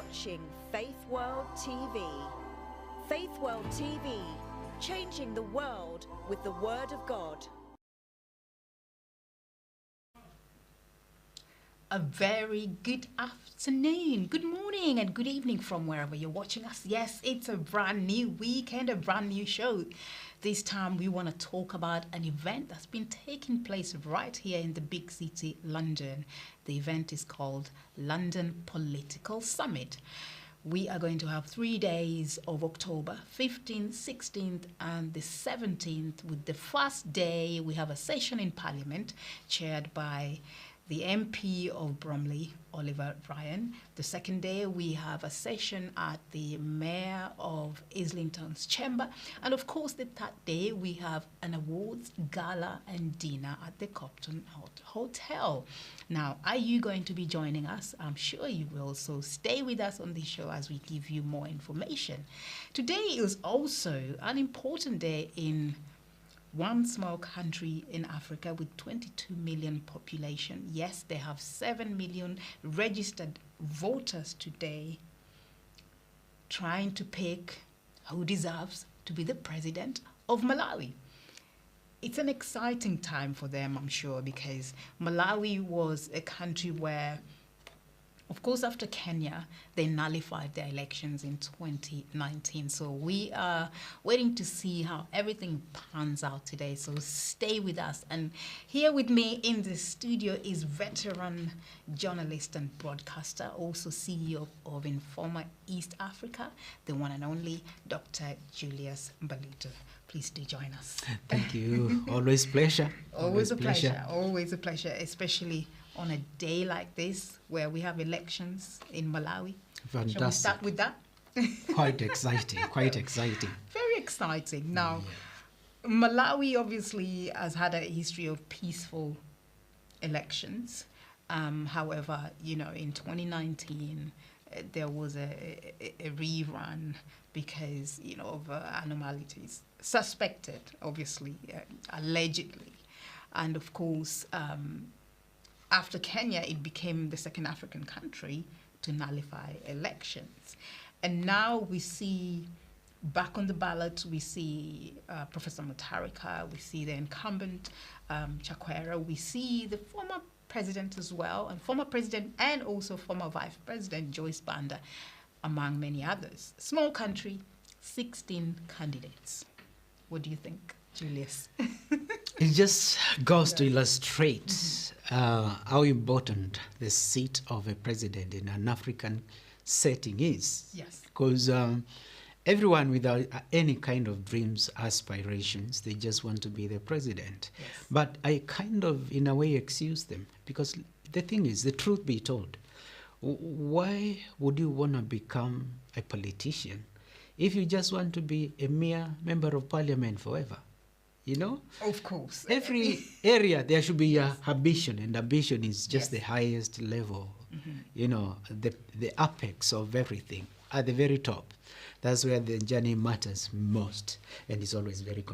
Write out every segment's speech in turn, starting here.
watching Faithworld TV. Faithworld TV, changing the world with the Word of God. A very good afternoon, good morning and good evening from wherever you're watching us. Yes, it's a brand new weekend, a brand new show. This time we want to talk about an event that's been taking place right here in the big city, London. The event is called London Political Summit. We are going to have 3 days of October, 15th, 16th and the 17th. With the first day, we have a session in Parliament chaired by the MP of Bromley, Oliver Ryan. The second day, we have a session at the Mayor of Islington's chamber. And of course, the third day, we have an awards gala and dinner at the Copton Hotel. Now, are you going to be joining us? I'm sure you will. So stay with us on the show as we give you more information. Today is also an important day in one small country in Africa with 22 million population. Yes, they have 7 million registered voters today trying to pick who deserves to be the president of Malawi. It's an exciting time for them, I'm sure, because Malawi was a country where, of course, after Kenya, they nullified their elections in 2019. So we are waiting to see how everything pans out today. So stay with us. And here with me in the studio is veteran journalist and broadcaster, also CEO of Informa East Africa, the one and only Dr. Julius Mbaluto. Please do join us. Thank you. Always pleasure. Always a pleasure. Always a pleasure, especially on a day like this where we have elections in Malawi. Fantastic. Shall we start with that? Quite exciting, quite exciting. Very exciting. Now, Malawi obviously has had a history of peaceful elections. However, you know, in 2019, there was a rerun because, you know, of anomalies suspected, obviously, allegedly. And of course, after Kenya, it became the second African country to nullify elections. And now we see, back on the ballot, we see Professor Mutharika, we see the incumbent Chakwera, we see the former president as well, and former president and also former vice president Joyce Banda, among many others. Small country, 16 candidates. What do you think, Julius? It just goes to illustrate how important the seat of a president in an African setting is. Yes. Because everyone without any kind of dreams, aspirations, they just want to be the president. Yes. But I kind of, in a way, excuse them. Because the thing is, the truth be told, why would you want to become a politician if you just want to be a mere member of parliament forever? You know? Of course. Every area, there should be a ambition, and ambition is just the highest level, you know, the apex of everything, at the very top. That's where the journey matters most, and it's always very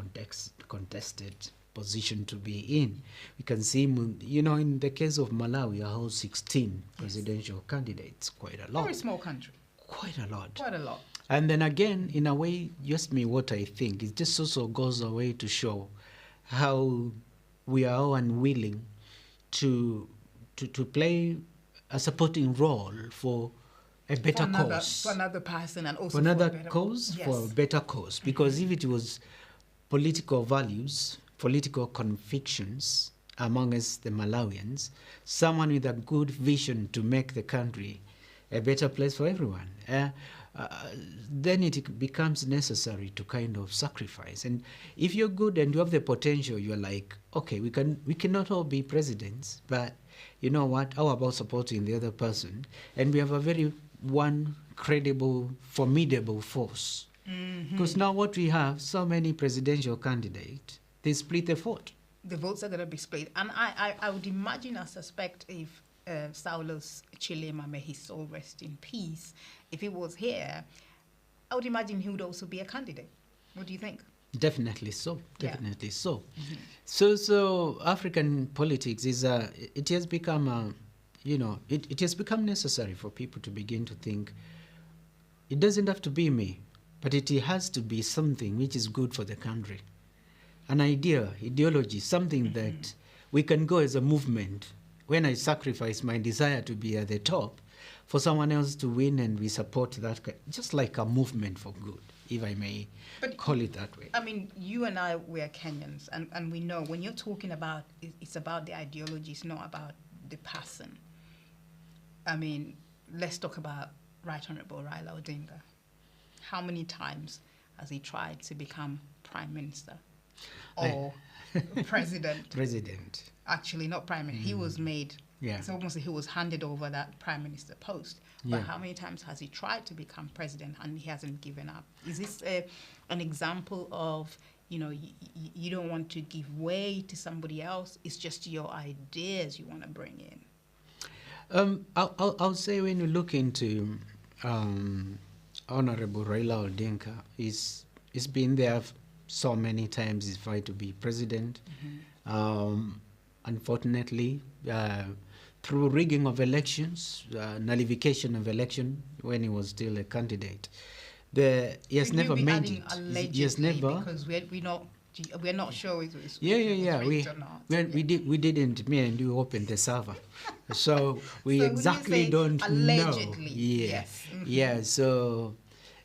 contested position to be in. We can see, you know, in the case of Malawi, a whole 16 presidential candidates, quite a lot. Very small country. Quite a lot. Quite a lot. And then again, in a way, just me what I think, it just also goes away to show how we are all unwilling to play a supporting role for a better cause. For another person and also for another for a better cause, yes. for a better cause. Because if it was political values, political convictions among us, the Malawians, someone with a good vision to make the country a better place for everyone, then it becomes necessary to kind of sacrifice. And if you're good and you have the potential, you're like, okay, we cannot all be presidents, but you know what? How about supporting the other person? And we have a very one credible, formidable force. Because now what we have, so many presidential candidates, they split the vote. The votes are going to be split. And I would imagine, I suspect, if Saulos Chilema, may his soul rest in peace, if he was here, I would imagine he would also be a candidate. What do you think? Definitely so. Definitely so. So African politics is it has become you know, it has become necessary for people to begin to think it doesn't have to be me, but it has to be something which is good for the country. An idea, ideology, something that we can go as a movement. When I sacrifice my desire to be at the top, for someone else to win, and we support that, just like a movement for good, if I may call it that way. I mean, you and I, we're Kenyans, and we know when you're talking about, it's about the ideology, it's not about the person. I mean, let's talk about Right Honorable Raila Odinga. How many times has he tried to become Prime Minister or President? President. Actually, not Prime Minister. He was made, Yeah. it's almost like he was handed over that Prime Minister post. But Yeah. how many times has he tried to become President and he hasn't given up? Is this an example of, you know, you don't want to give way to somebody else, it's just your ideas you want to bring in? I'll say when you look into Honorable Raila Odinga, he's been there so many times. He's tried to be president. Unfortunately, through rigging of elections, nullification of election when he was still a candidate, he has never made it. Allegedly, He has never. because we're not sure if it's Yeah. rigged or not. We didn't. Me and you opened the server, so we So when you exactly say don't allegedly, know. Yeah, yes. yeah. So,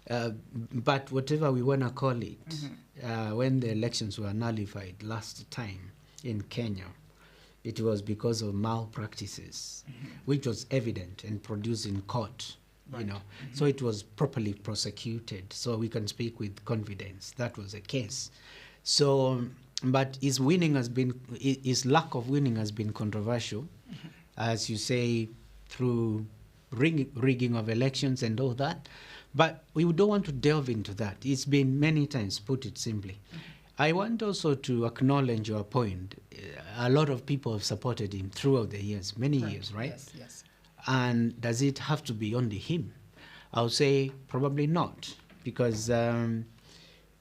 but whatever we wanna call it, when the elections were nullified last time in Kenya, it was because of malpractices, which was evident and produced in court. You know, so it was properly prosecuted. So we can speak with confidence that was the case. So, but his lack of winning has been controversial, as you say, through rigging of elections and all that. But we don't want to delve into that. It's been many times, put it simply. I want also to acknowledge your point. A lot of people have supported him throughout the years, many years, right? Yes. And does it have to be only him? I'll say probably not, because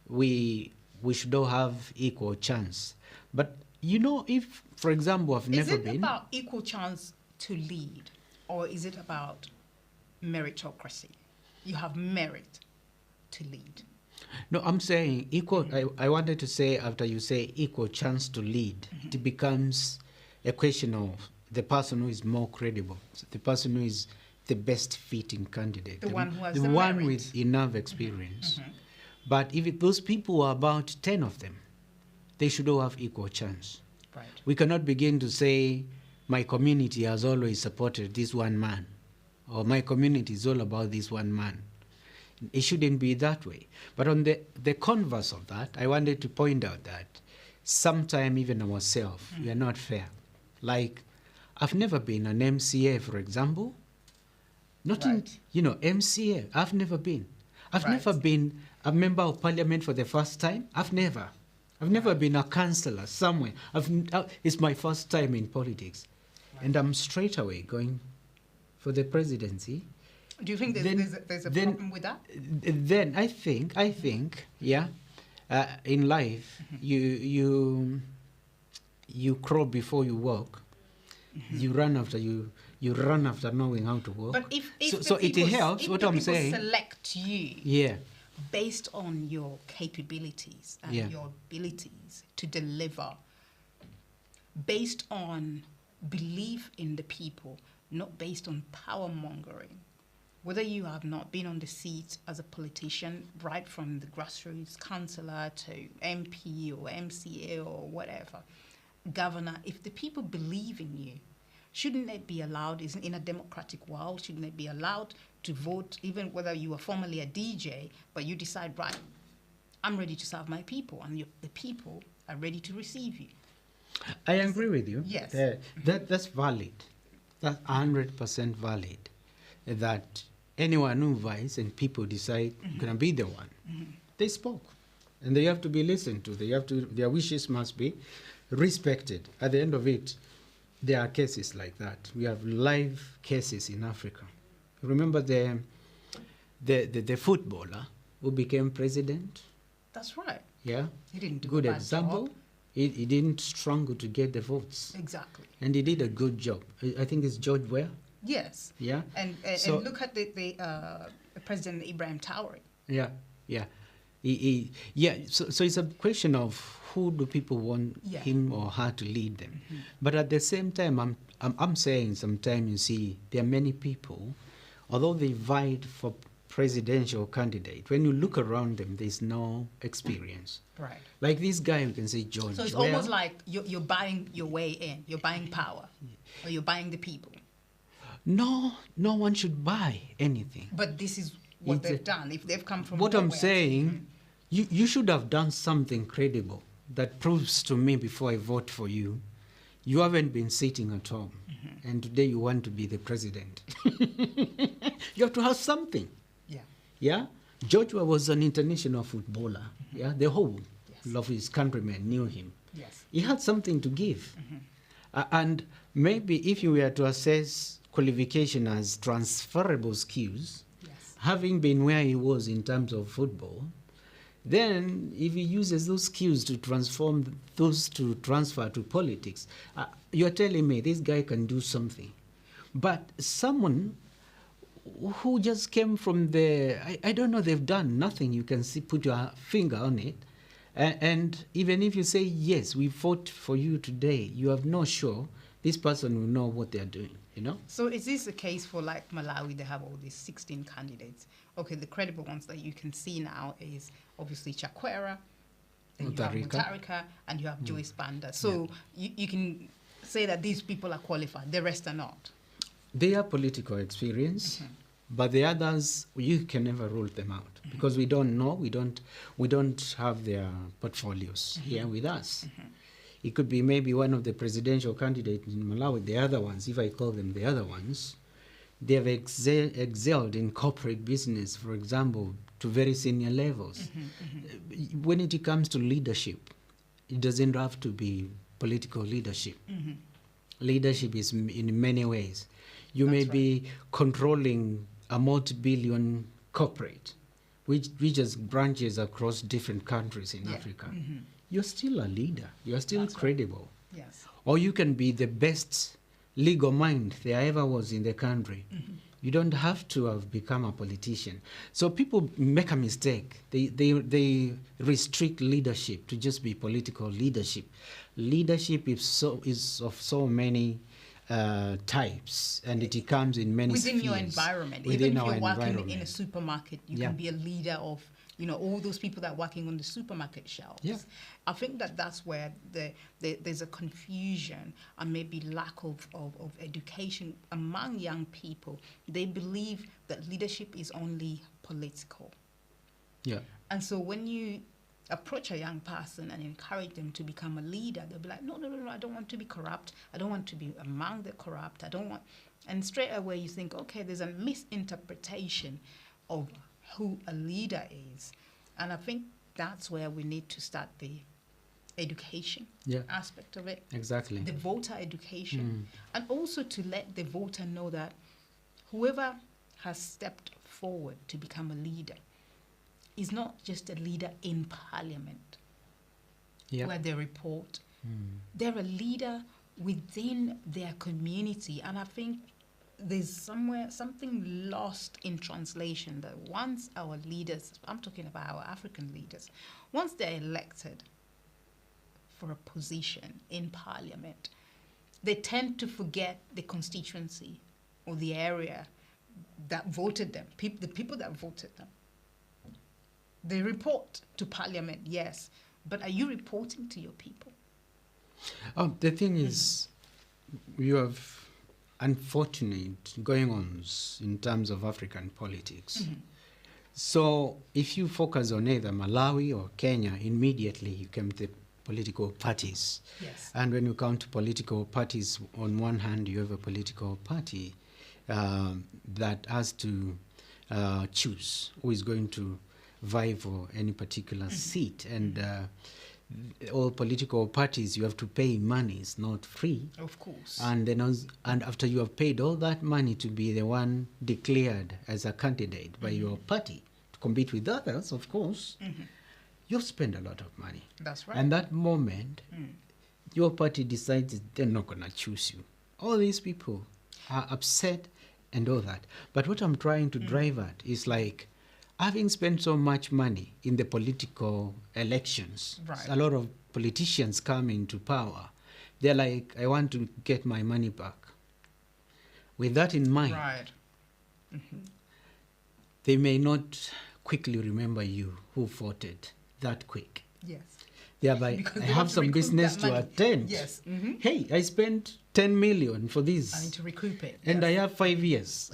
we should all have equal chance. But you know, if, for example, I've never been... Is it about equal chance to lead, or is it about meritocracy? You have merit to lead. No, I'm saying equal. I wanted to say, after you say equal chance to lead, it becomes a question of the person who is more credible, the person who is the best fitting candidate, The one who has the the one merit. with enough experience. But if those people are about 10 of them, they should all have equal chance. Right. We cannot begin to say, my community has always supported this one man, or my community is all about this one man. It shouldn't be that way. But on the converse of that, I wanted to point out that sometimes even ourselves, we are not fair. Like, I've never been an MCA, for example. Not in, MCA, I've never been. I've never been a member of parliament for the first time. I've never been a councillor somewhere. It's my first time in politics. And I'm straight away going for the presidency. Do you think there's a problem with that? Then I think, in life, you crawl before you walk. You run after knowing how to walk. But if it helps. if What the I'm people saying. select you, based on your capabilities and your abilities to deliver, based on belief in the people, not based on power mongering. Whether you have not been on the seat as a politician, right from the grassroots councillor to MP or MCA or whatever, governor, if the people believe in you, shouldn't it be allowed, in a democratic world, shouldn't it be allowed to vote, even whether you were formerly a DJ, but you decide, right, I'm ready to serve my people, and the people are ready to receive you? I agree with you. Yes. That's valid. That's 100% valid. That anyone who vies and people decide gonna be the one, they spoke, and they have to be listened to. Their wishes must be respected. At the end of it, there are cases like that. We have live cases in Africa. Remember the footballer who became president? That's right. Yeah. He didn't do Good a bad example. job. He didn't struggle to get the votes. Exactly. And he did a good job. I think it's George Weah. Yes. Yeah. And So- look at the President Ibrahim Traore. Yeah, yeah. So it's a question of who do people want him or her to lead them. But at the same time, I'm saying sometimes, you see, there are many people, although they vied for presidential candidate, when you look around them, there's no experience. Right. Like this guy, you can say George. So it's almost like you're buying your way in. You're buying power, or you're buying the people. No one should buy anything. But this is what they've done. If they've come from what nowhere, I'm saying, you should have done something credible that proves to me before I vote for you, you haven't been sitting at home, and today you want to be the president. You have to have something. Yeah. Yeah. Joshua was an international footballer. Yeah. The whole of his countrymen knew him. Yes. He had something to give. And maybe if you were to assess qualification as transferable skills, having been where he was in terms of football, then if he uses those skills to transform those to transfer to politics, you're telling me this guy can do something. But someone who just came from I don't know, they've done nothing, you can see, put your finger on it. And even if you say, yes, we fought for you today, you have no sure this person will know what they're doing, you know? So is this the case for like Malawi? They have all these 16 candidates. Okay, the credible ones that you can see now is obviously Chakwera, then you have Mutharika, and you have Joyce Banda. So you can say that these people are qualified, the rest are not. They have political experience, but the others, you can never rule them out because we don't know, we don't have their portfolios here with us. It could be maybe one of the presidential candidates in Malawi. The other ones, if I call them the other ones, they have excelled in corporate business, for example, to very senior levels. When it comes to leadership, it doesn't have to be political leadership. Leadership is in many ways. You may be controlling a multi-billion corporate, which has branches across different countries in Africa. You're still a leader. You're still credible. Yes. Or you can be the best legal mind there ever was in the country. You don't have to have become a politician. So people make a mistake. They restrict leadership to just be political leadership. Leadership is of so many types, and it comes in many within spheres. Your environment. Within Even if our you're working environment. in a supermarket, you can be a leader of, all those people that are working on the supermarket shelves. Yeah. I think that's where there's a confusion and maybe lack of education among young people. They believe that leadership is only political. Yeah. And so when you approach a young person and encourage them to become a leader, they'll be like, no, I don't want to be corrupt. I don't want to be among the corrupt. I don't want... And straight away you think, okay, there's a misinterpretation of who a leader is. And I think that's where we need to start the education aspect of it. Exactly. The voter education. And also to let the voter know that whoever has stepped forward to become a leader is not just a leader in parliament where they report. They're a leader within their community. And I think there's something lost in translation, that once our leaders, I'm talking about our African leaders, once they're elected for a position in parliament, they tend to forget the constituency or the area that voted them, the people that voted them. They report to parliament, yes, but are you reporting to your people? The thing is, you have unfortunate going-ons in terms of African politics. So if you focus on either Malawi or Kenya, immediately you come to the political parties. Yes. And when you come to political parties, on one hand, you have a political party that has to choose who is going to vie for any particular seat. And all political parties, you have to pay money. It's not free. Of course. And then and after you have paid all that money to be the one declared as a candidate by your party to compete with others, of course, you spend a lot of money. That's right. And that moment, your party decides they're not going to choose you. All these people are upset and all that. But what I'm trying to drive at is like, having spent so much money in the political elections, Right. a lot of politicians come into power. They're like, I want to get my money back. With that in mind, Right. they may not quickly remember you who voted that quick. Yes. Thereby, Because I they have want to some recoup business that to money. attend. Yes. Hey, I spent 10 million for this. I need to recoup it. And yes. I have 5 years.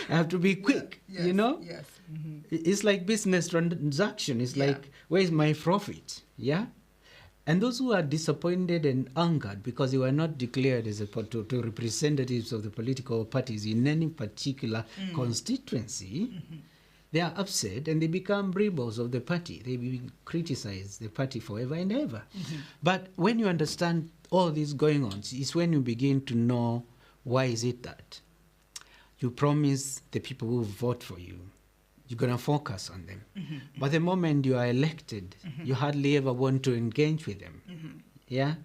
I have to be quick, Yes. you know? Yes. It's like business transaction. It's Yeah. like, where's my profit? Yeah? And those who are disappointed and angered because they were not declared as to representatives of the political parties in any particular constituency, they are upset and they become rebels of the party. They will criticize the party forever and ever. But when you understand all this going on, it's when you begin to know why is it that you promise the people who vote for you, you're going to focus on them. But the moment you are elected, you hardly ever want to engage with them. Yeah?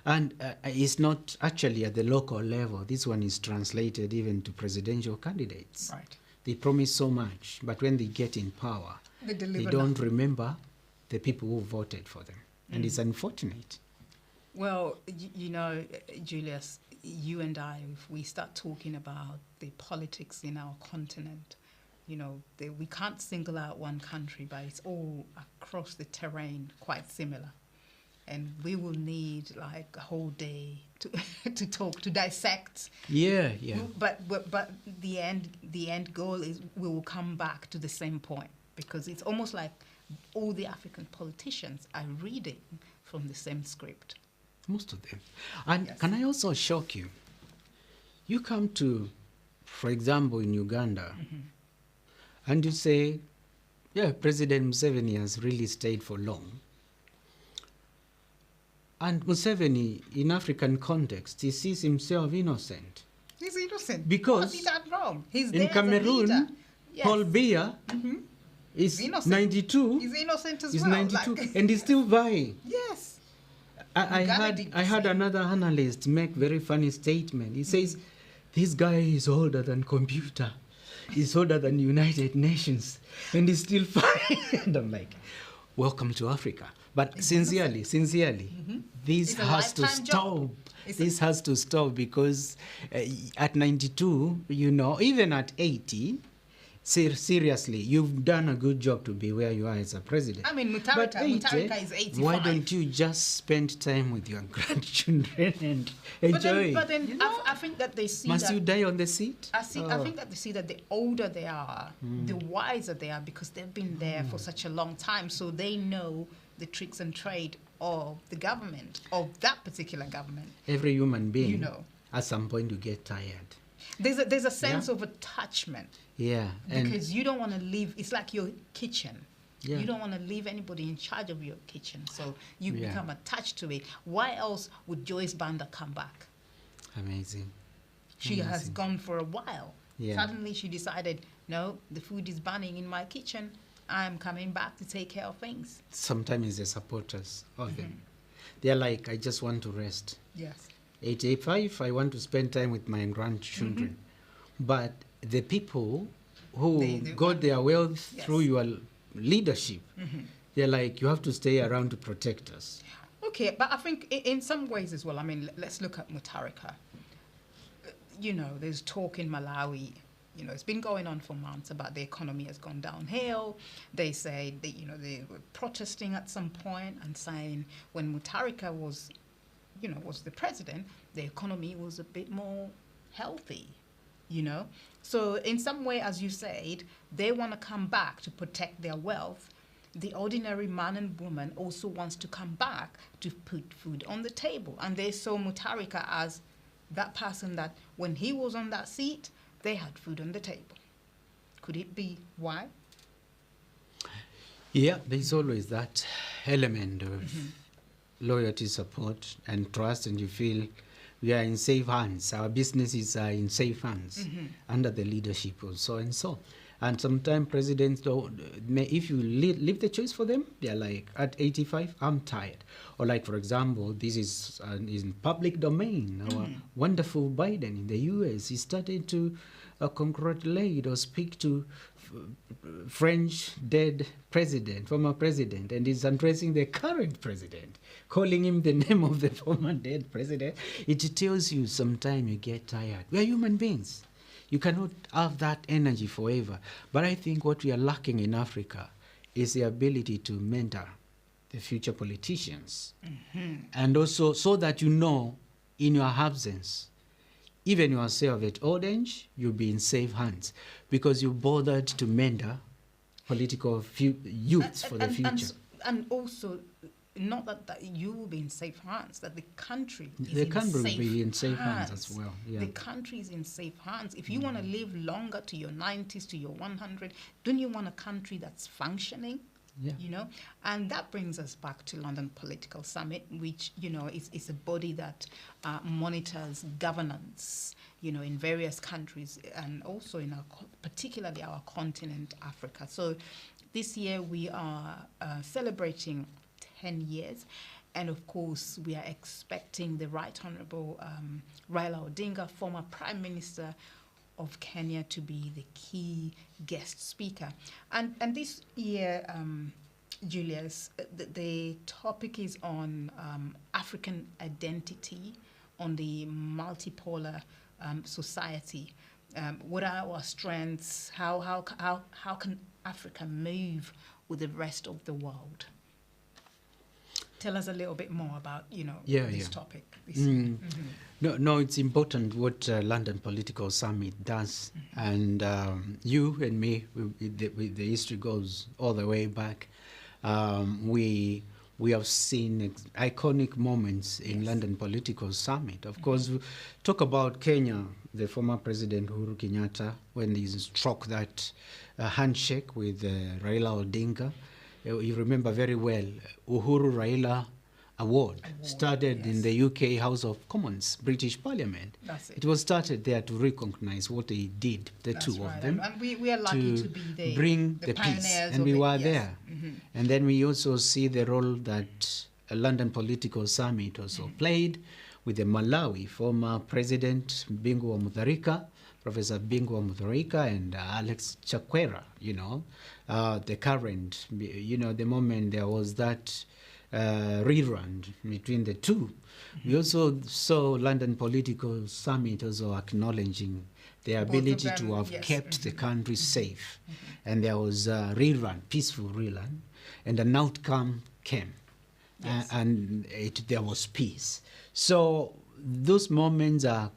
And it's not actually at the local level. This one is translated even to presidential candidates. Right. They promise so much, but when they get in power, They they deliver don't remember the people who voted for them. And it's unfortunate. Well, you know, Julius, you and I, if we start talking about the politics in our continent, you know, we can't single out one country, but it's all across the terrain quite similar. And we will need like a whole day to to talk, to dissect. Yeah. But the end goal is we will come back to the same point, because it's almost like all the African politicians are reading from the same script. Most of them. And Yes. can I also shock you? You come to, for example, in Uganda, and you say, yeah, President Museveni has really stayed for long. And Museveni, in African context, he sees himself innocent. He's innocent. Because what's he done wrong? He's In there as a leader. Cameroon, Yes. Paul Biya is Innocent. 92. He's innocent as He's well. 92, like- and he's still vying. yes. I Uganda did the had same. another analyst make very funny statement. He says, this guy is older than computer. He's older than United Nations. And he's still fine. And I'm like, welcome to Africa. But sincerely, this It's a has to lifetime job. stop. This has to stop because at 92, you know, even at 80, seriously, you've done a good job to be where you are as a president. I mean, But Mutarika is 85. why don't you just spend time with your grandchildren and enjoy? But then I think that they see Must that... you die on the seat? I think that they see that the older they are, the wiser they are, because they've been there for such a long time, so they know the tricks and trade of the government, of that particular government. Every human being, You know. at some point you get tired. There's a sense of attachment, Yeah. And because you don't want to leave. It's like your kitchen. Yeah. You don't want to leave anybody in charge of your kitchen, so you Yeah. become attached to it. Why else would Joyce Banda come back? amazing. She has gone for a while. Yeah. Suddenly she decided, no, the food is burning in my kitchen. I'm coming back to take care of things. Sometimes it's the supporters of them. They're like, I just want to rest. Yes. 85, I want to spend time with my grandchildren. But the people who They got their wealth Yes. through your leadership, they're like, you have to stay around to protect us. Okay, but I think in some ways as well, I mean, let's look at Mutarika. You know, there's talk in Malawi, you know, it's been going on for months about the economy has gone downhill. They say, they were protesting at some point and saying when Mutarika was the president, the economy was a bit more healthy, you know. So in some way, as you said, they want to come back to protect their wealth. The ordinary man and woman also wants to come back to put food on the table. And they saw Mutarika as that person that when he was on that seat, they had food on the table. Could it be why? Yeah, there's always that element of loyalty, support, and trust, and you feel we are in safe hands. Our businesses are in safe hands under the leadership of so and so. And sometimes presidents don't, if you leave the choice for them, they're like, at 85, I'm tired. Or like, for example, this is in public domain. Our wonderful Biden in the US, he started to congratulate or speak to French dead president, former president, and is addressing the current president, calling him the name of the former dead president. It tells you sometimes you get tired. We are human beings. You cannot have that energy forever. But I think what we are lacking in Africa is the ability to mentor the future politicians. And also so that you know, in your absence, even yourself at old age, you'll be in safe hands because you bothered to mentor political youths for the future. And also, not that you will be in safe hands, that the country is will be in safe hands as well. Yeah. The country is in safe hands. If you want to live longer, to your 90s, to your 100, don't you want a country that's functioning? Yeah. You know, and that brings us back to London Political Summit, which, you know, is a body that monitors governance, you know, in various countries and also in particularly our continent, Africa. So this year we are celebrating 10 years. And of course, we are expecting the Right Honorable Raila Odinga, former Prime Minister of Kenya, to be the key guest speaker. And this year, Julius, the topic is on African identity, on the multipolar society. What are our strengths? How can Africa move with the rest of the world? Tell us a little bit more about, you know, this topic. No, it's important what London Political Summit does. And you and me, the history goes all the way back. We have seen iconic moments in London Political Summit. Of course, we talk about Kenya, the former President Uhuru Kenyatta, when he struck that handshake with Raila Odinga. You remember very well, Uhuru Raila Award started in the UK House of Commons, British Parliament. That's it. It was started there to recognize what they did, That's two right. of them. And we are lucky to be bring the peace. pioneers And of we it, were yes. there. And then we also see the role that a London Political Summit also played with the Malawi former President Bingu wa Mutharika, Professor Bingu wa Mutharika, and Alex Chakwera, you know, the current, you know, the moment there was that rerun between the two. We also saw London Political Summit also acknowledging the ability to have kept the country safe. And there was a rerun, peaceful rerun, and an outcome came. And there was peace. So those moments are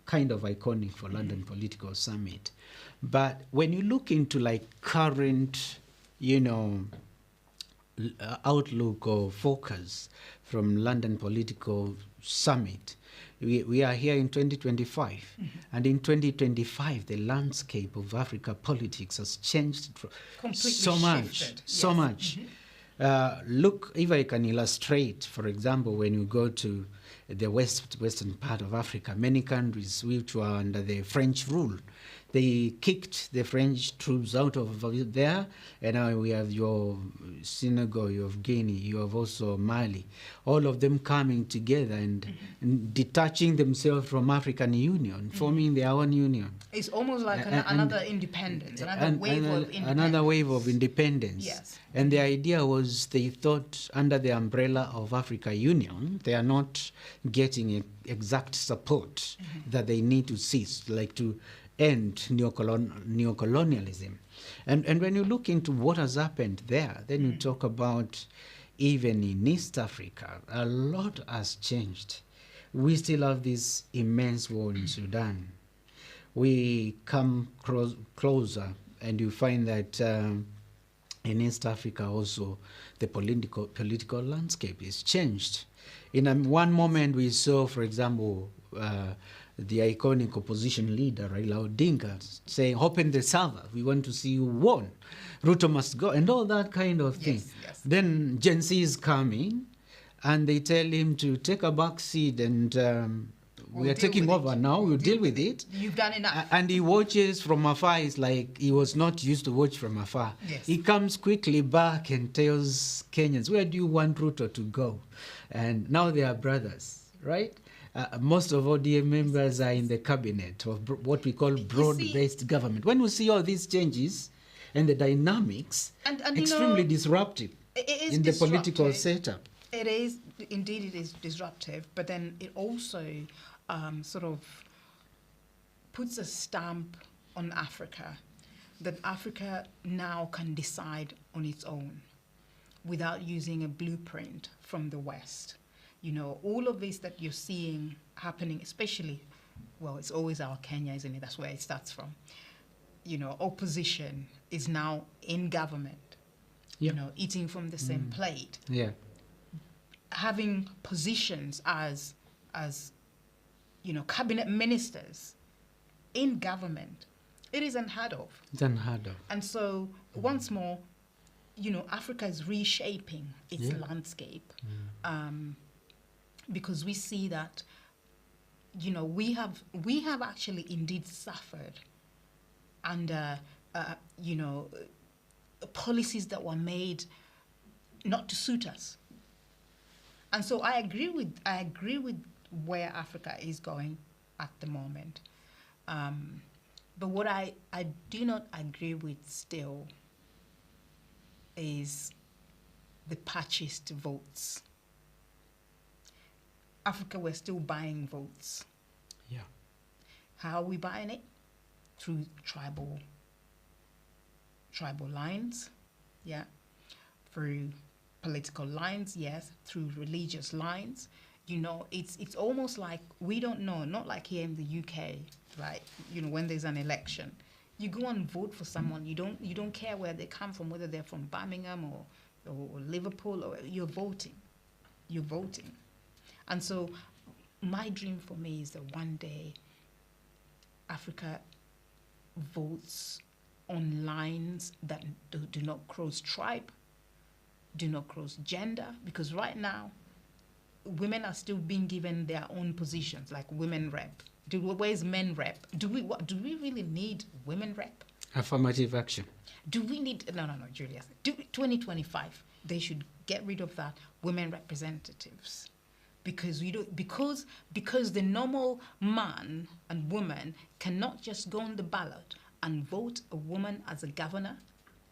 kind of iconic for London Political Summit. But when you look into like current, you know, outlook or focus from London Political Summit, we are here in 2025. And in 2025, the landscape of Africa politics has changed so much. Look, if I can illustrate, for example, when you go to the western part of Africa, many countries which were under the French rule, they kicked the French troops out of there, and now we have your Senegal, you have Guinea, you have also Mali, all of them coming together and detaching themselves from African Union, forming their own union. It's almost like another independence, another wave of independence. Yes. And the idea was they thought under the umbrella of Africa Union, they are not getting exact support that they need to seize, like to end neocolonialism. And when you look into what has happened there, then you talk about even in East Africa, a lot has changed. We still have this immense war in Sudan. We come closer and you find that in East Africa also the political landscape is changed. In one moment we saw, for example, the iconic opposition leader, Raila Odinga, saying, open the server, we want to see you won. Ruto must go, and all that kind of thing. Yes. Then Gen Z is coming, and they tell him to take a back seat and we are taking over now. We'll deal with it. You've done enough. And he watches from afar. It's like he was not used to watch from afar. Yes. He comes quickly back and tells Kenyans, where do you want Ruto to go? And now they are brothers, right? Most of ODM members are in the cabinet of what we call broad-based government. When we see all these changes and the dynamics, and extremely disruptive in the political setup. It is, indeed it is disruptive, but then it also sort of puts a stamp on Africa, that Africa now can decide on its own without using a blueprint from the West. You know, all of this that you're seeing happening, especially, well, it's always our Kenya, isn't it? That's where it starts from. You know, opposition is now in government, you know, eating from the same plate. Yeah. Having positions as you know, cabinet ministers in government. It is unheard of. It's unheard of. And so, once more, you know, Africa is reshaping its landscape. Because we see that, you know, we have actually indeed suffered under, you know, policies that were made not to suit us. And so I agree with where Africa is going at the moment. But what I do not agree with still is the purchased votes. Africa, we're still buying votes. Yeah. How are we buying it? Through tribal lines, yeah. Through political lines, yes. Through religious lines. You know, it's almost like we don't know, not like here in the UK, right? You know, when there's an election, you go and vote for someone. You don't care where they come from, whether they're from Birmingham or Liverpool, or you're voting. You're voting. And so my dream for me is that one day Africa votes on lines that do not cross tribe, do not cross gender, because right now women are still being given their own positions, like women rep. Where's men rep? Do we really need women rep? Affirmative action. Do we need no, Julius? 2025, they should get rid of that women representatives. Because because the normal man and woman cannot just go on the ballot and vote a woman as a governor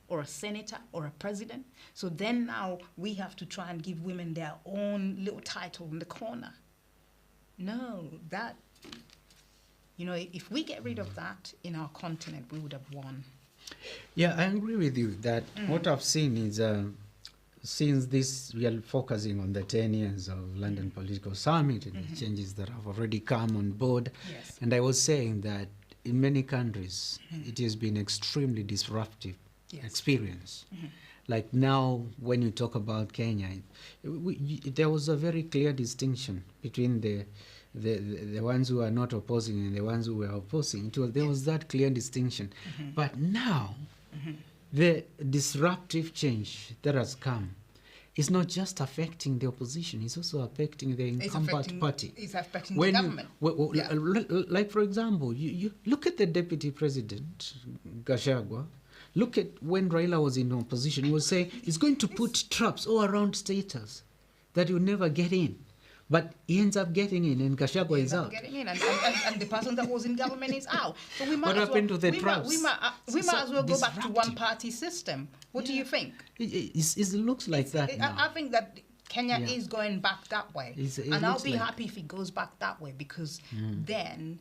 or a senator or a president. So then now we have to try and give women their own little title in the corner. No, that, you know, if we get rid of that in our continent, we would have won. Yeah, I agree with you that what I've seen is since this, we are focusing on the 10 years of London Political Summit and the changes that have already come on board. Yes. And I was saying that in many countries, it has been extremely disruptive experience. Like now, when you talk about Kenya, there was a very clear distinction between the ones who are not opposing and the ones who were opposing. There was that clear distinction. But now, the disruptive change that has come is not just affecting the opposition, it's also affecting the incumbent party. It's affecting the government. Like, for example, you look at the deputy president, Gachagua. Look at when Raila was in opposition. He was saying he's going to put traps all around status that you'll never get in. But he ends up getting in, and Gachagua is out. Getting in, and the person that was in government is out. So we might What happened to the traps? We might as well go back to one-party system. What do you think? It looks like that now. I think that Kenya is going back that way. And I'll be happy if it goes back that way, because then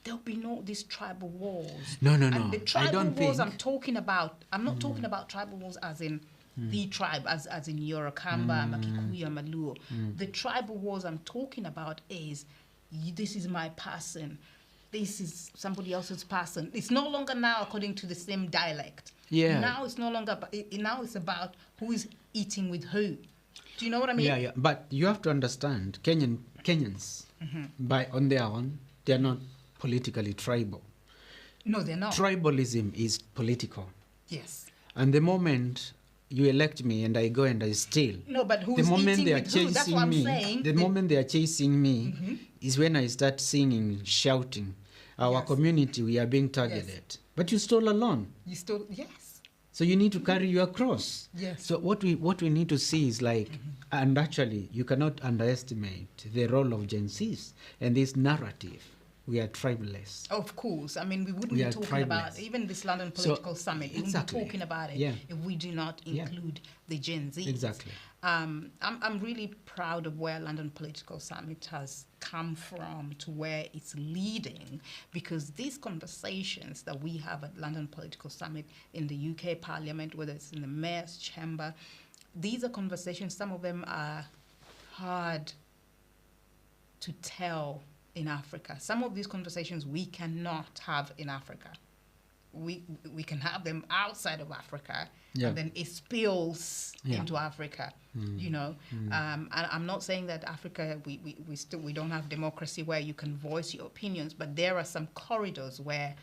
there'll be no these tribal wars. No. And the tribal wars I'm talking about, I'm not talking about tribal wars as in the tribe, as in Yorokamba, Makikuyu, Maluo. The tribal wars I'm talking about is, this is my person, this is somebody else's person. It's no longer now according to the same dialect. Yeah. Now it's no longer, now it's about who is eating with who. Do you know what I mean? Yeah. But you have to understand, Kenyans, on their own, they're not politically tribal. No, they're not. Tribalism is political. Yes. And the moment you elect me and I go and I steal. No, but who's the moment eating they are with who? That's chasing what I'm me, saying. the moment they are chasing me is when I start singing, shouting, our Yes. community, we are being targeted. But you stole alone. You still, yes. So you need to carry your cross. Yes. So what we need to see is like, and actually you cannot underestimate the role of Gen Zs and this narrative. We are tribeless. Of course. I mean, we wouldn't We be are talking tribeless. about even this London Political Summit. We wouldn't exactly. be talking about it Yeah. if we do not include the Gen Z. Exactly. I'm really proud of where London Political Summit has come from to where it's leading, because these conversations that we have at London Political Summit in the UK Parliament, whether it's in the Mayor's Chamber, these are conversations, some of them are hard to tell in Africa. Some of these conversations we cannot have in Africa. We can have them outside of Africa, Yeah. and then it spills Yeah. into Africa. You know, and I'm not saying that Africa we don't have democracy where you can voice your opinions, but there are some corridors where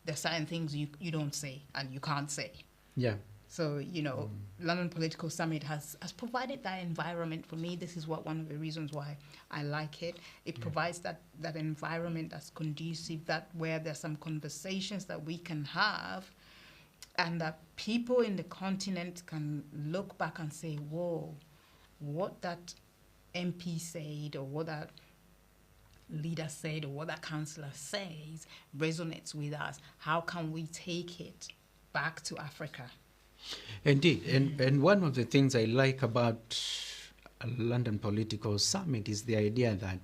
there's certain things you don't say and you can't say. Yeah. So, you know, London Political Summit has provided that environment for me. This is one of the reasons why I like it. It provides that environment that's conducive, that where there's some conversations that we can have, and that people in the continent can look back and say, whoa, what that MP said or what that leader said or what that councillor says resonates with us. How can we take it back to Africa? Indeed, and one of the things I like about a London Political Summit is the idea that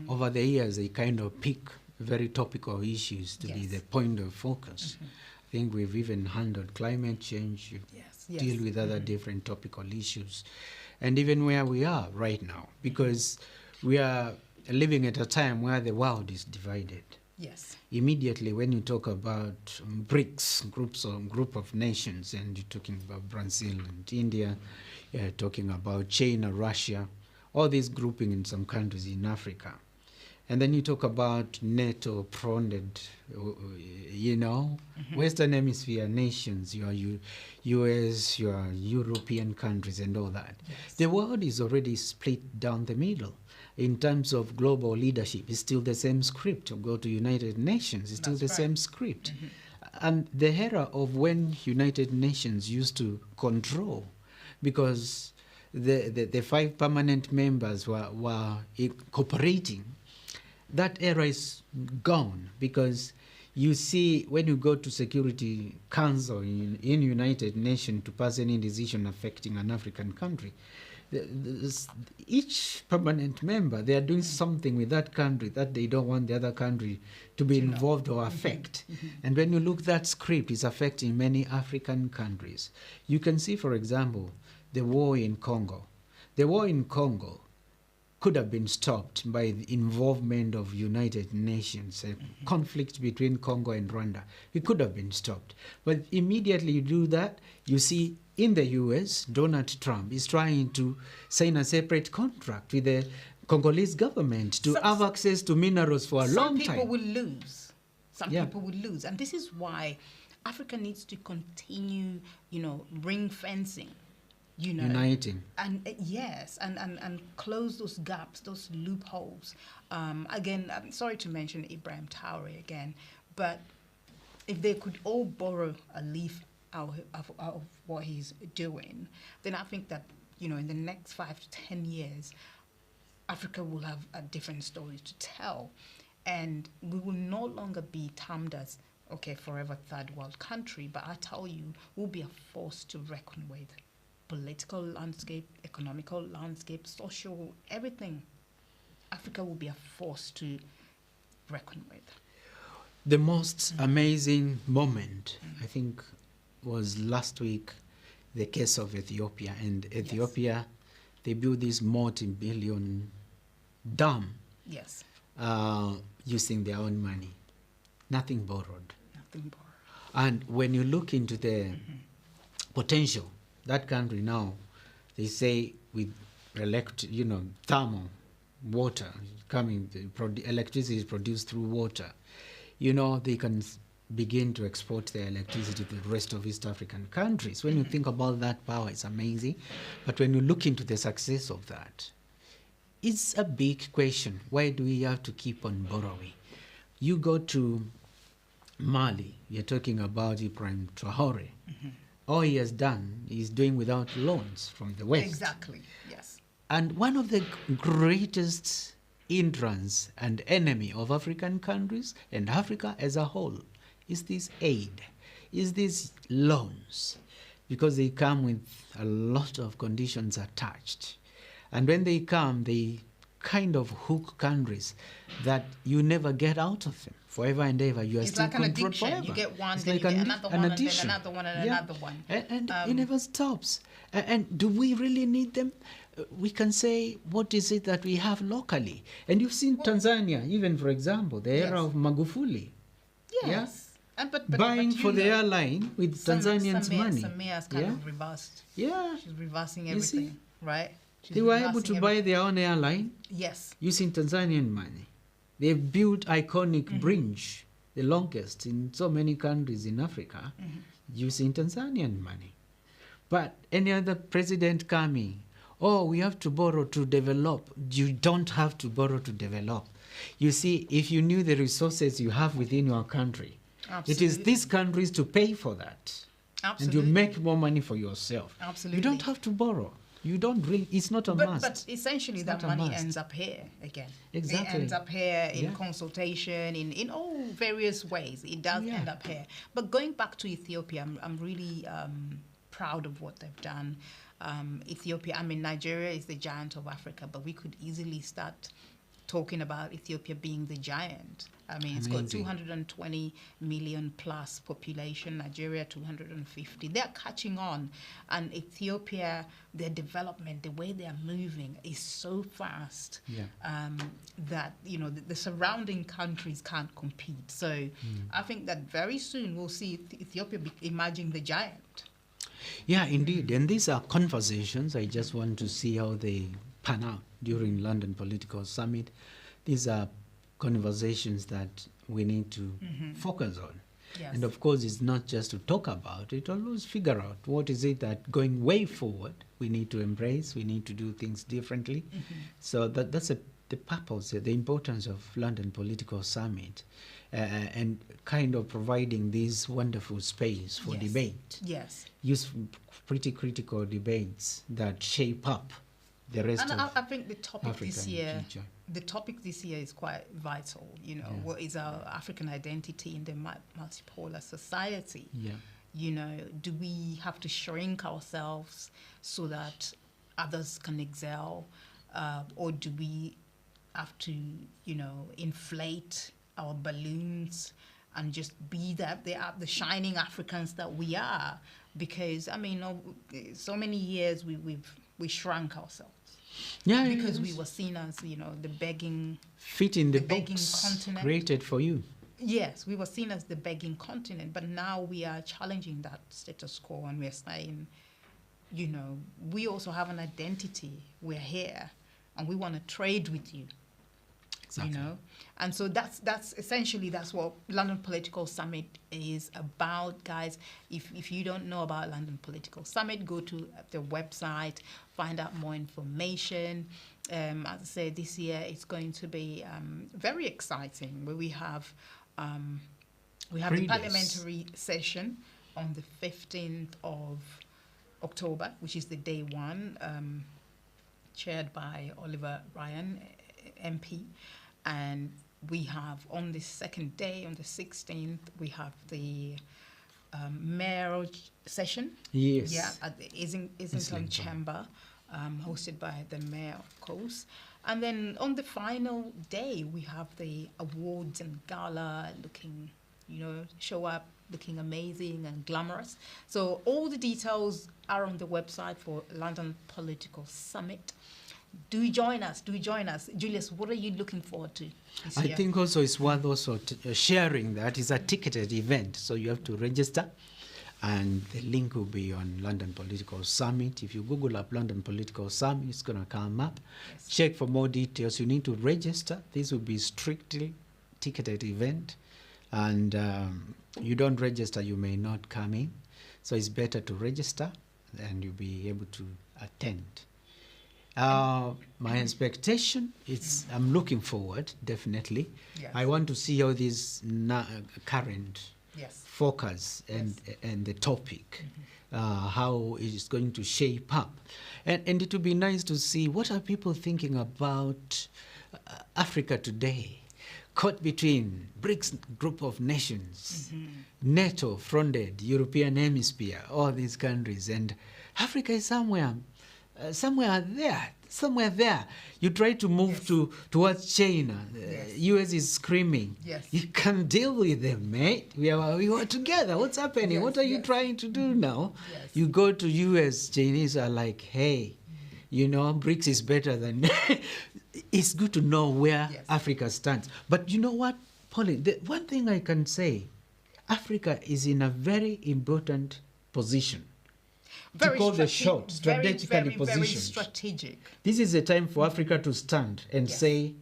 over the years they kind of pick very topical issues to be Yes. the point of focus. I think we've even handled climate change, Yes. deal with other different topical issues, and even where we are right now, because we are living at a time where the world is divided. Yes. Immediately when you talk about BRICS, group of nations, and you're talking about Brazil and India, you're talking about China, Russia, all these grouping in some countries in Africa. And then you talk about NATO prone, you know, Western Hemisphere nations, your US, your European countries and all that. Yes. The world is already split down the middle. In terms of global leadership, it's still the same script. Go to United Nations, it's still That's the right. same script. And the era of when United Nations used to control, because the 5 permanent members were cooperating, that era is gone, because you see when you go to Security Council in United Nations to pass any decision affecting an African country, each permanent member, they are doing something with that country that they don't want the other country to be involved or affect. And when you look, that script is affecting many African countries. You can see, for example, the war in Congo. The war in Congo could have been stopped by the involvement of United Nations, a conflict between Congo and Rwanda. It could have been stopped. But immediately you do that, you see in the US, Donald Trump is trying to sign a separate contract with the Congolese government to have access to minerals for a long time. Some people will lose. Some Yeah. people will lose. And this is why Africa needs to continue, you know, ring fencing, you know. Uniting. And yes, and close those gaps, those loopholes. Again, I'm sorry to mention Ibrahim Traore again, but if they could all borrow a leaf out of what he's doing, then I think that, you know, in the next 5 to 10 years, Africa will have a different story to tell. And we will no longer be termed as, okay, forever third world country, but I tell you, we'll be a force to reckon with. Political landscape, economical landscape, social, everything. Africa will be a force to reckon with. The most amazing moment, I think, was last week, the case of Ethiopia. And Ethiopia, they built this multi-billion dam Yes. using their own money. Nothing borrowed. Nothing more. And when you look into the potential, that country now, they say with thermal water coming, electricity is produced through water. You know, they can begin to export their electricity to the rest of East African countries. When you think about that power, it's amazing. But when you look into the success of that, it's a big question. Why do we have to keep on borrowing? You go to Mali, you're talking about Ibrahim Traore. All he has done is doing without loans from the West. Exactly, yes. And one of the greatest hindrance and enemy of African countries and Africa as a whole is this aid, is these loans, because they come with a lot of conditions attached. And when they come, they kind of hook countries that you never get out of them. Forever and ever, you are It's still like an controlled addiction. forever. You get one, It's then like you get an another one, and then addiction. another one, and another one. And it never stops. And do we really need them? We can say, what is it that we have locally? And you've seen Tanzania, even for example, the era of Magufuli. Yes. And but Buying you for the know, airline with Tanzanians' money. Samia's kind of reversed. Yeah. She's reversing You see? everything, right? She's They were able reversing to buy their own airline Yes. using Tanzanian money. They've built iconic bridge, the longest in so many countries in Africa, using Tanzanian money. But any other president coming, oh, we have to borrow to develop. You don't have to borrow to develop. You see, if you knew the resources you have within your country, it is these countries to pay for that. Absolutely. And you make more money for yourself. Absolutely. You don't have to borrow. You don't really, it's not a must. But essentially, It's that not a money must. ends up here again. Exactly. It ends up here in Yeah. consultation, in all various ways. It does Yeah. end up here. But going back to Ethiopia, I'm really proud of what they've done. Ethiopia, I mean, Nigeria is the giant of Africa, but we could easily start talking about Ethiopia being the giant. I mean, it's got Amazing. 220 million plus population, Nigeria 250. They're catching on. And Ethiopia, their development, the way they're moving is so fast that, you know, the surrounding countries can't compete. So I think that very soon we'll see Ethiopia emerging the giant. Yeah, indeed. And these are conversations. I just want to see how they pan out during London Political Summit. These are conversations that we need to focus on. Yes. And of course, it's not just to talk about it, always figure out what is it that going way forward we need to embrace, we need to do things differently. So that's the purpose, the importance of London Political Summit, and kind of providing this wonderful space for debate. Yes. Use pretty critical debates that shape up the rest And of I think the topic Africa this in the year, future. the topic this year is quite vital. You know, what is our African identity in the multipolar society? Yeah. You know, do we have to shrink ourselves so that others can excel, or do we have to, you know, inflate our balloons and just be the shining Africans that we are? Because I mean, so many years we shrunk ourselves. Yeah, Because we were seen as, you know, the begging. fit in the begging box continent. created for you. Yes, we were seen as the begging continent, but now we are challenging that status quo, and we're saying, you know, we also have an identity. We're here, and we want to trade with you. Exactly. You know, and so that's essentially that's what London Political Summit is about, guys. If you don't know about London Political Summit, go to the website, find out more information. As I said, this year it's going to be very exciting. Where we have the 3 days. parliamentary session on the 15th of October, which is the day one, chaired by Oliver Ryan, MP. And we have on the second day, on the 16th, we have the mayoral session. Yes. Yeah, at the Islington Chamber, hosted by the mayor, of course. And then on the final day, we have the awards and gala looking, you know, show up looking amazing and glamorous. So all the details are on the website for London Political Summit. Do join us. Julius, what are you looking forward to this year? I think also it's worth also sharing that it's a ticketed event, so you have to register, and the link will be on London Political Summit. If you Google up London Political Summit, it's going to come up. Yes. Check for more details. You need to register. This will be strictly ticketed event, And you don't register, you may not come in. So it's better to register and you'll be able to attend. My expectation is I'm looking forward, definitely. Yes. I want to see how this current Yes. focus and the topic, how it is going to shape up. And it would be nice to see what are people thinking about Africa today, caught between BRICS group of nations, NATO fronted, European hemisphere, all these countries, and Africa is somewhere there. You try to move towards China. US is screaming. Yes. You can't deal with them, mate. We are together. What's happening? Yes, What are you yes. trying to do now? Yes. You go to US, Chinese are like, hey, BRICS is better than... It's good to know where Africa stands. But you know what, Pauline, the one thing I can say, Africa is in a very important position. To call the shot, strategically positioned. Very strategic. This is a time for Africa to stand and say,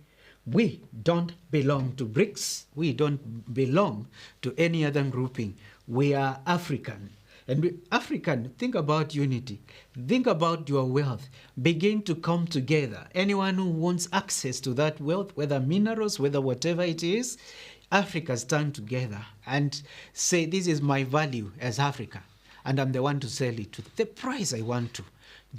we don't belong to BRICS. We don't belong to any other grouping. We are African. And African, think about unity. Think about your wealth. Begin to come together. Anyone who wants access to that wealth, whether minerals, whether whatever it is, Africa stand together and say, this is my value as Africa. And I'm the one to sell it to the price I want to.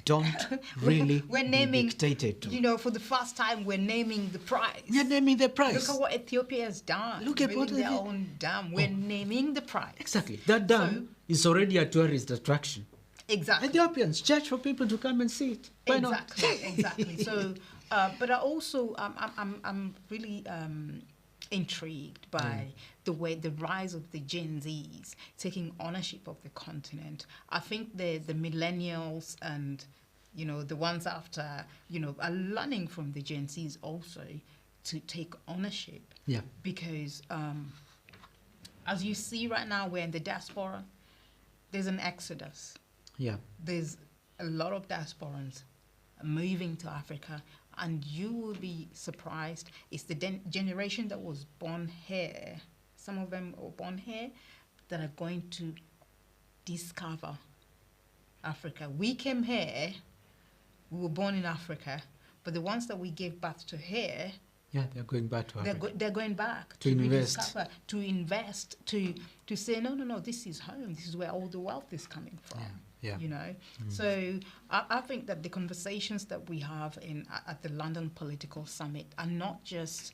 Don't really we're naming, be dictated to. For the first time, we're naming the price. We're naming the price. Look at what Ethiopia has done. Look at what their own dam. We're naming the price. Exactly. That dam is already a tourist attraction. Exactly. Ethiopians charge for people to come and see it. Why not? Exactly. So, but I also, I'm really intrigued by the rise of the Gen Zs taking ownership of the continent. I think the millennials and the ones after are learning from the Gen Zs also to take ownership. Yeah. Because as you see right now, we're in the diaspora. There's an exodus. Yeah. There's a lot of diasporans moving to Africa. And you will be surprised. It's the generation that was born here. Some of them were born here that are going to discover Africa. We came here. We were born in Africa. But the ones that we gave birth to here, they're going back to Africa. They're going back to invest. Rediscover, to invest, to say, no, this is home. This is where all the wealth is coming from. Yeah. So I think that the conversations that we have at the London Political Summit are not just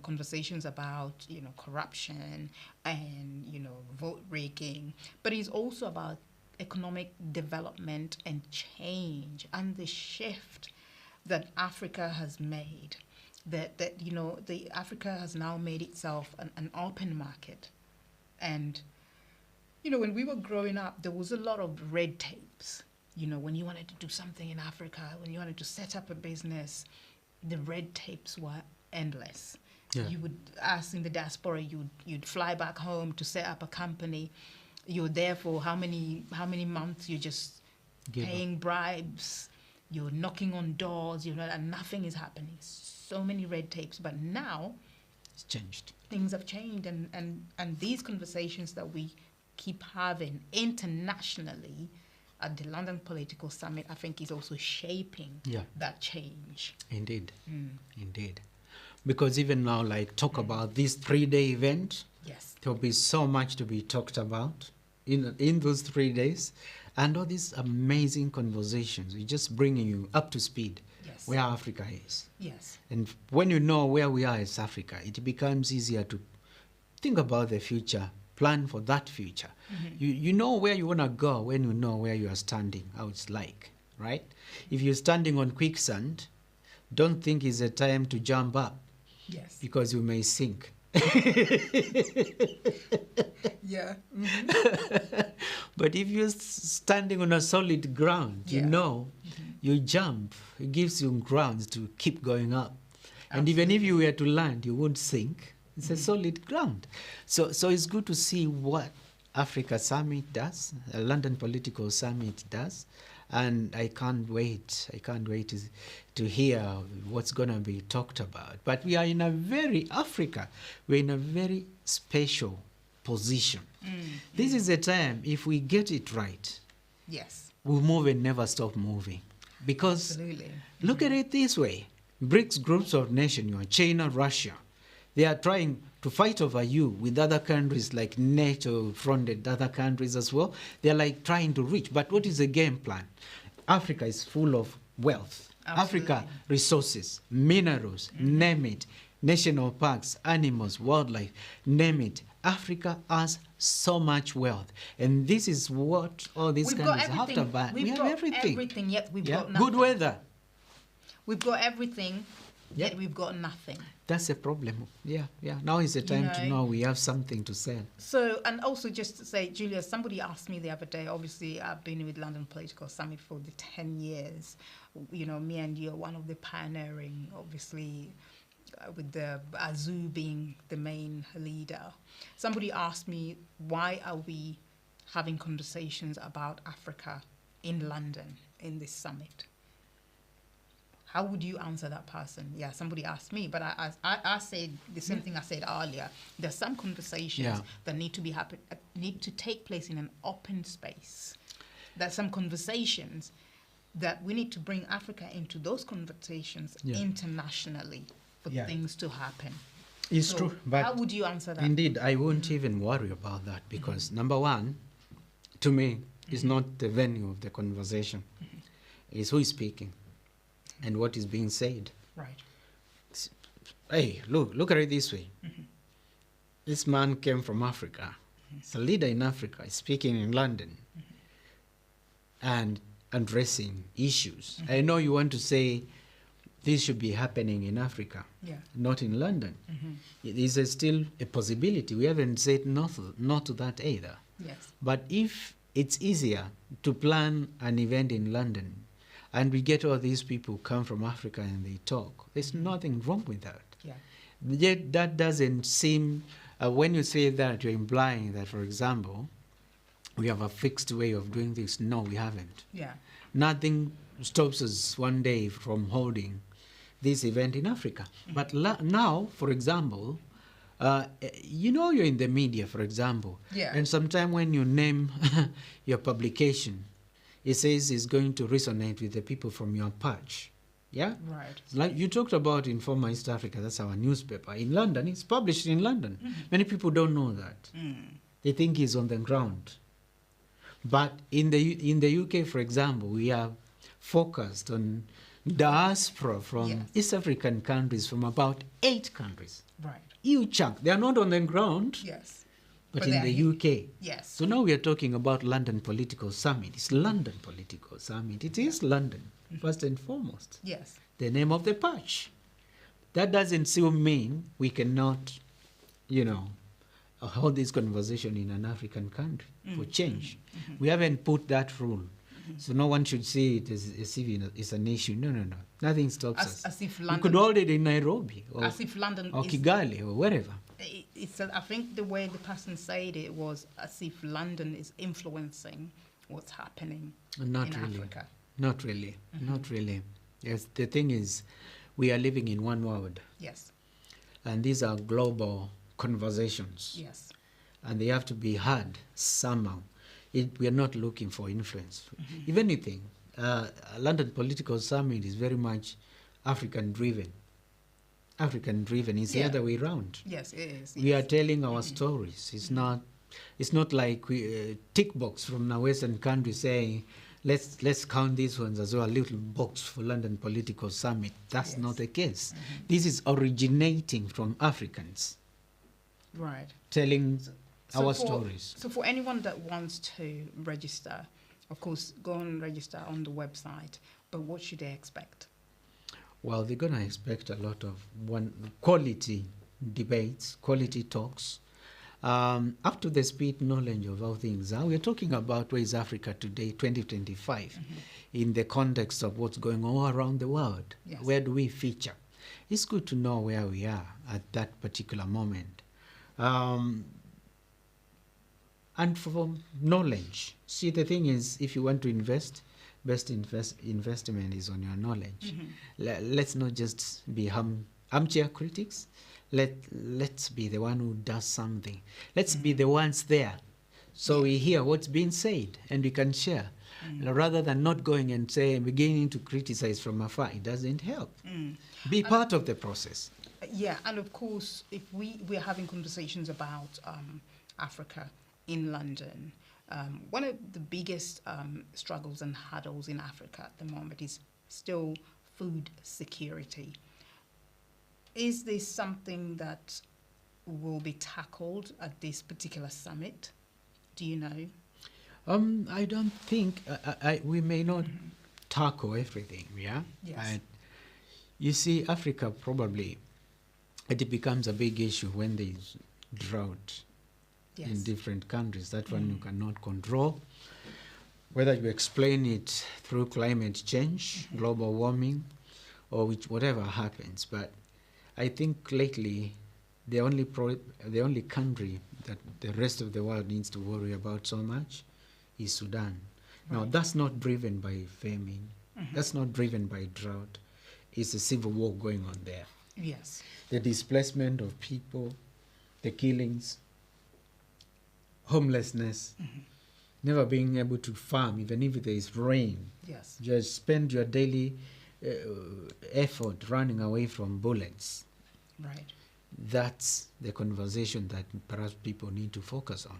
conversations about corruption and vote rigging, but it's also about economic development and change and the shift that Africa has made. That the Africa has now made itself an open market, and when we were growing up, there was a lot of red tapes. When you wanted to do something in Africa, when you wanted to set up a business, the red tapes were endless. Yeah. You would, as in the diaspora, you'd fly back home to set up a company. You're there for how many months? You're just paying bribes. You're knocking on doors. And nothing is happening. So many red tapes. But now, it's changed. Things have changed, and these conversations that we keep having internationally at the London Political Summit, I think is also shaping that change. Indeed. Indeed. Because even now, talk about this 3-day event, there'll be so much to be talked about in those 3 days. And all these amazing conversations, we're just bringing you up to speed where Africa is. Yes. And when you know where we are as Africa, it becomes easier to think about the future, plan for that future. You know where you want to go when you know where you are standing, how it's like, right? If you're standing on quicksand, don't think it's a time to jump up. Yes. Because you may sink. Yeah. But if you're standing on a solid ground, you jump. It gives you grounds to keep going up. Absolutely. And even if you were to land, you won't sink. It's a solid ground. So it's good to see what Africa Summit does, the London Political Summit does, And I can't wait. I can't wait to hear what's going to be talked about. But we are in a we're in a very special position. This is a time, if we get it right, Yes. we'll move and never stop moving. Because Absolutely. look at it this way. BRICS groups of nations, China, Russia, they are trying to fight over you with other countries like NATO fronted other countries as well. They're like trying to reach. But what is the game plan? Africa is full of wealth. Absolutely. Africa, resources, minerals, name it. National parks, animals, wildlife, name it. Africa has so much wealth. And this is what all these countries have to buy. We have everything. Yet we've got nothing. Good weather. We've got everything, yet we've got nothing. That's a problem. Yeah. Now is the time to know we have something to sell. So, and also just to say, Julius, somebody asked me the other day, obviously I've been with London Political Summit for the 10 years. Me and you are one of the pioneering, obviously, with the Azu being the main leader. Somebody asked me, why are we having conversations about Africa in London in this summit? How would you answer that person? Yeah, somebody asked me, but I said the same thing I said earlier. There's some conversations that need to take place in an open space. There's some conversations that we need to bring Africa into those conversations internationally for things to happen. It's true, but how would you answer that? Indeed, I won't even worry about that because number one, to me, is not the venue of the conversation. It's who is speaking and what is being said. Right. Hey, look at it this way. This man came from Africa. He's a leader in Africa. He's speaking in London and addressing issues. I know you want to say this should be happening in Africa, not in London. It is still a possibility. We haven't said not to that either. Yes. But if it's easier to plan an event in London and we get all these people come from Africa and they talk, there's nothing wrong with that. Yeah. Yet that doesn't seem, when you say that, you're implying that, for example, we have a fixed way of doing this. No, we haven't. Yeah. Nothing stops us one day from holding this event in Africa. But now, for example, you're in the media, for example, and sometime when you name your publication, it says it's going to resonate with the people from your patch. Yeah? Right. Like you talked about Informa East Africa, that's our newspaper. In London, it's published in London. Many people don't know that. They think it's on the ground. But in the UK, for example, we are focused on diaspora from East African countries, from about 8 countries. Right. Huge chunk. They are not on the ground. Yes. But in the UK. Yes. So now we are talking about London Political Summit. It's London Political Summit. It is London, first and foremost. Yes. The name of the patch. That doesn't still mean we cannot, hold this conversation in an African country for change. We haven't put that rule. So no one should see it as if it's an issue. No. Nothing stops us. As if London, we could hold it in Nairobi or, as if London or Kigali or wherever. I think the way the person said it was as if London is influencing what's happening in Africa. Not really. Not really. Yes, the thing is, we are living in one world. Yes. And these are global conversations. Yes. And they have to be heard somehow. We are not looking for influence. If anything, London Political Summit is very much African-driven. African-driven is the other way around. Yes, it is. We are telling our stories. It's not like we tick box from the Western countries saying, let's count these ones as well, a little box for London Political Summit. That's not the case. This is originating from Africans. Right. Telling our stories. So for anyone that wants to register, of course, go and register on the website, but what should they expect? Well, they're going to expect a lot of quality debates, quality talks, up to the speed knowledge of how things are. We're talking about where is Africa today, 2025, in the context of what's going on all around the world. Yes. Where do we feature? It's good to know where we are at that particular moment. And for knowledge, see, the thing is, if you want to invest, best investment is on your knowledge. Let's not just be armchair critics. Let's be the one who does something. Let's be the ones there, so we hear what's being said and we can share, rather than not going and beginning to criticize from afar. It doesn't help. Be part of the process. Yeah, and of course, if we're having conversations about Africa in London, one of the biggest struggles and hurdles in Africa at the moment is still food security. Is this something that will be tackled at this particular summit? Do you know? I don't think we may not tackle everything. Yeah. Yes. But you see, Africa probably it becomes a big issue when there's drought in different countries. That one you cannot control. Whether you explain it through climate change, global warming, or whatever happens, but I think lately the only country that the rest of the world needs to worry about so much is Sudan. Right. Now, that's not driven by famine. That's not driven by drought. It's a civil war going on there. Yes. The displacement of people, the killings, homelessness, never being able to farm, even if there is rain. Yes. Just spend your daily effort running away from bullets. Right. That's the conversation that perhaps people need to focus on.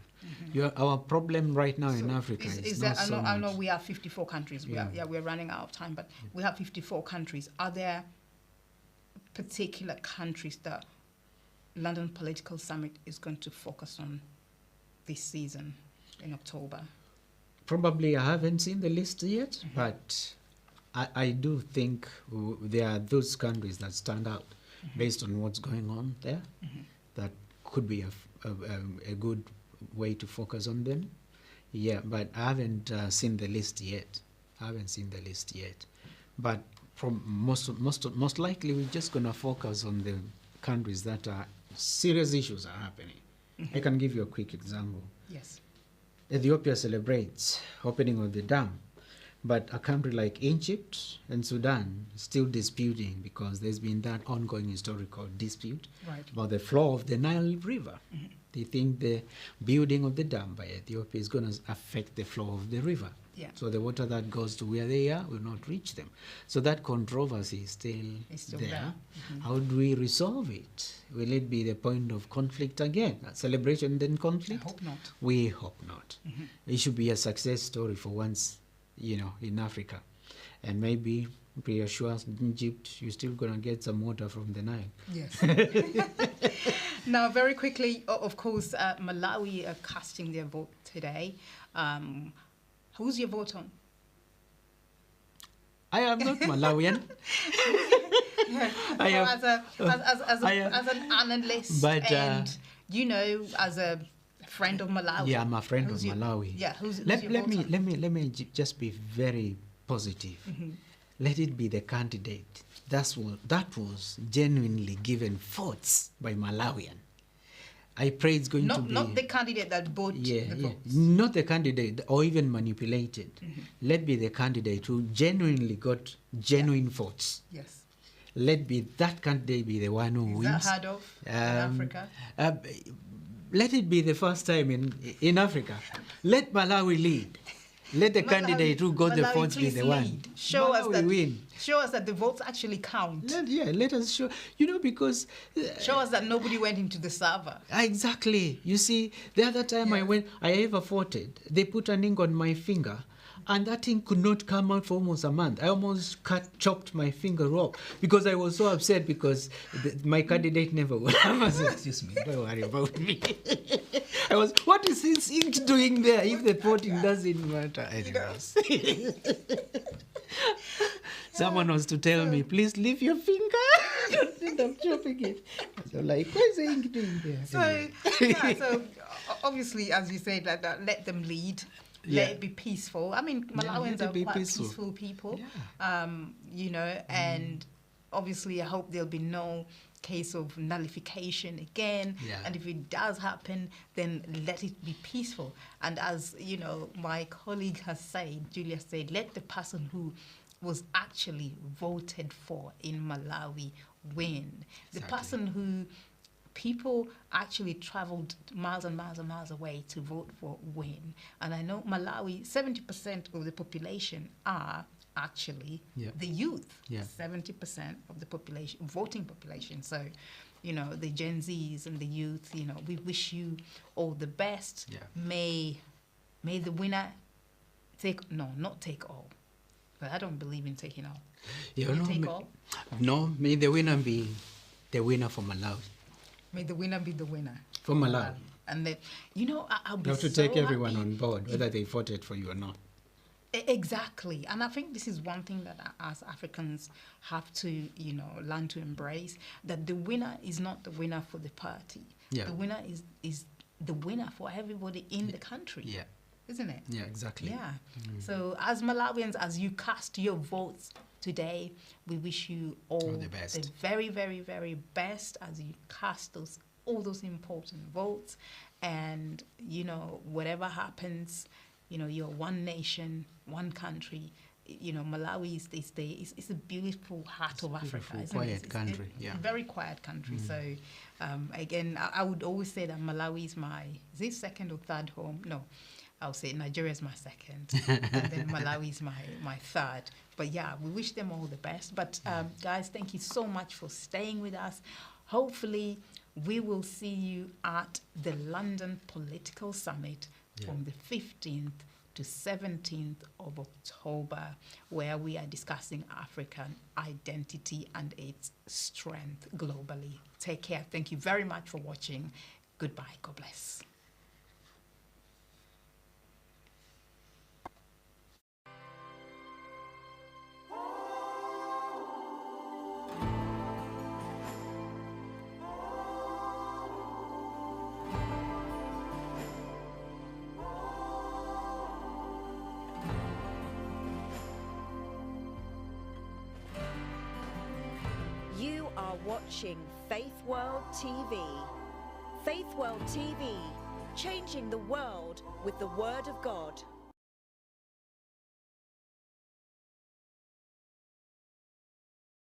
Our problem right now in Africa is not so much. I know we have 54 countries. We're running out of time, but we have 54 countries. Are there particular countries that London Political Summit is going to focus on this season in October? Probably I haven't seen the list yet, but I do think there are those countries that stand out based on what's going on there. That could be a good way to focus on them. Yeah, but I haven't seen the list yet. But from most likely, we're just going to focus on the countries that are serious issues are happening. I can give you a quick example. Yes. Ethiopia celebrates opening of the dam, but a country like Egypt and Sudan still disputing because there's been that ongoing historical dispute about the flow of the Nile River. They think the building of the dam by Ethiopia is going to affect the flow of the river. Yeah. So the water that goes to where they are will not reach them. So that controversy is still there. How do we resolve it? Will it be the point of conflict again? A celebration then conflict? I hope not. We hope not. It should be a success story for once, in Africa. And maybe reassure Egypt, you're still going to get some water from the Nile. Yes. Now, very quickly, of course, Malawi are casting their vote today. Who's your vote on? I am not Malawian. As an analyst, but, and as a friend of Malawi. Yeah, I'm a friend of Malawi. Yeah, let me just be very positive. Let it be the candidate that was genuinely given votes by Malawian. I pray it's going to be... Not the candidate that bought the votes. Not the candidate or even manipulated. Let be the candidate who genuinely got genuine votes. Yes. Let be that candidate be the one who wins. Is that heard of in Africa? Let it be the first time in Africa. Let Malawi lead. Let the candidate who got the votes be the one. Show us that the votes actually count. Let us show. Because... show us that nobody went into the server. Exactly. You see, the other time I ever voted, they put an ink on my finger, and that thing could not come out for almost a month. I almost chopped my finger off because I was so upset because my candidate never won. I said, excuse me, don't worry about me. What is this ink doing there if the voting doesn't matter? Anyways. Someone was to tell me, please leave your finger. Don't end up chopping it. So what is the ink doing there? So obviously, as you said, let them lead. Let it be peaceful. I mean, Malawians are quite peaceful people, and obviously I hope there'll be no case of nullification again. Yeah. And if it does happen, then let it be peaceful. And as you know, my colleague has said, Julius said, let the person who was actually voted for in Malawi win. The Exactly. person who people actually traveled miles and miles and miles away to vote for win. And I know Malawi, 70% of the population are actually Yeah. the youth. Yeah. 70% of the population, voting population. So, you know, the Gen Zs and the youth, you know, we wish you all the best. Yeah. May the winner not take all. But I don't believe in taking all. You You know, take all? No, may the winner be the winner for Malawi. May the winner be the winner. For Malawi. And then, you know, I'll be You have to so take everyone happy. on board, whether they voted for you or not. Exactly. And I think this is one thing that as Africans have to, you know, learn to embrace, that the winner is not the winner for the party. Yeah. The winner is the winner for everybody in the country. Yeah. Isn't it? Yeah, exactly. Yeah. So as Malawians, as you cast your votes today, we wish you all the best. the very, very, very best as you cast all those important votes. And, you know, whatever happens, you know, you're one nation, one country. You know, Malawi is a beautiful heart of Africa. beautiful, Isn't quiet it? It's country, a yeah. very quiet country. So, again, I would always say that Malawi is it second or third home? No. I'll say Nigeria is my second, and then Malawi is my third. But yeah, we wish them all the best. But guys, thank you so much for staying with us. Hopefully, we will see you at the London Political Summit from the 15th to 17th of October, where we are discussing African identity and its strength globally. Take care. Thank you very much for watching. Goodbye. God bless. You are watching Faithworld TV. Faithworld TV, changing the world with the Word of God.